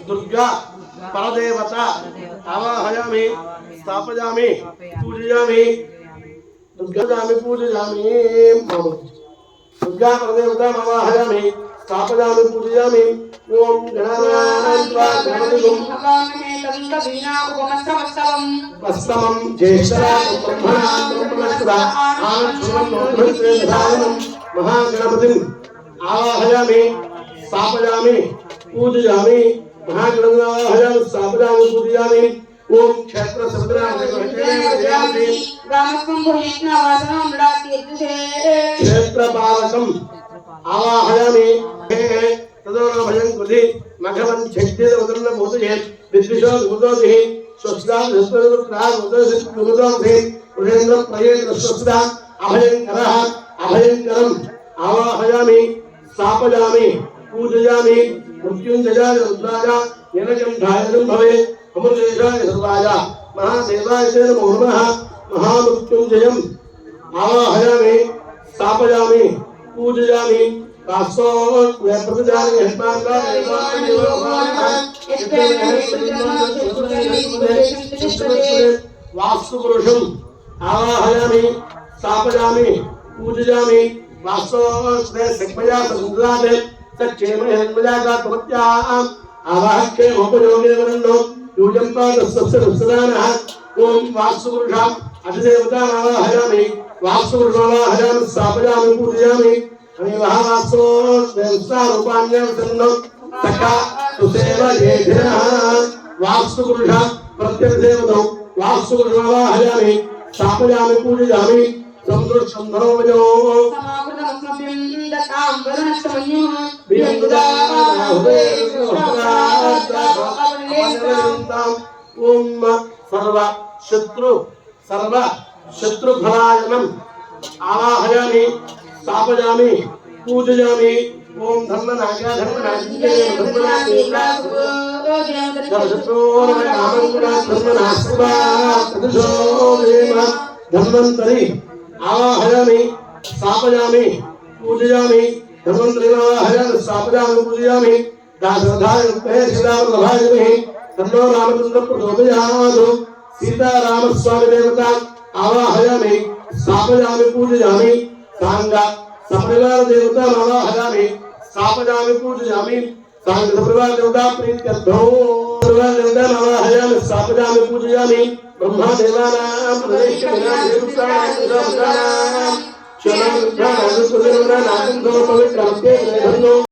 दुर्गा परदेवता आवाहयामि स्थापयामि पूजयामि दुर्गायामि पूजयामि दुर्गा परदेवता आवाहयामि स्थापयामि पूजयामि ओम गणानान्त्वा गणपतिं वस्तमं ज्येष्ठराजं ब्रह्मणा महागणपतिं आवाहयामि स्थापयामि पूजयामि महागणपतिं स्थापयामि पूजयामि ओम क्षेत्र क्षेत्रपालकं आवाहयामि तदोभयं कृति मघवं छेद्य उदरन बोधये विद्विषो गुदोधि स्वस्ता धस्वरुत्रा गुदोधि उरेन्द्र प्रयेत्र स्वस्ता अभयंकरः अभयंकरम् आवाहयामि स्थापयामि पूजयामि मृत्युंजयाय रुद्राय यनकंठाय भवे अमृतेशाय सर्वाय महादेवाय नमो नमः महामृत्युंजयम् आवाहयामि स्थापयामि पूजयामि कासो प्रजानि हस्तांगा वास्तु पुरुषम् आवाहयामि स्थापयामि पूजयामि वास्तु सख्मया सुंदरादे सक्षेमे हन्मया का तमत्याम् आवाहके उपयोगे वरन्नो यूजंपा तस्सस्सदानः ओम वास्तु पुरुषम् अधिदेवता आवाहयामि वास्तु पुरुषावाहयामि स्थापयामि पूजयामि अनिवाहावासो देवतारूपाण्यं सन्नो सखा सुसेवयेधिनः वास्तु पुरुषः प्रत्यक्षदेवतौ वास्तु पुरुषावाहयामि स्थापयामि पूजयामि संदृष्टं धरोवजो समाकृतमस्मभ्यं दतां वरुणस्तमन्युः ओम सर्व शत्रुफलायनम् आवाहयामि स्थापयामि पूजयामि ओम धर्मनागा धन्वंतरि आवाहयामि स्थापयामि पूजयामि धन्वंतरि आवाहयामि स्थापयामि पूजयामि दासरथाय श्रीरामवल्लभाय तन्नो रामचंद्र प्रचोदयात् सीतारामस्वामी देवता आवाहयामि स्थापयामि पूजयामि सांग सपरिवार देवता आवाहयामि स्थापयामि पूजयामि सांग सपरिवार देवता प्रीत्यर्थो परिवार देवता आवाहयामि स्थापयामि पूजयामि ब्रह्मा देवानां प्रदेशनां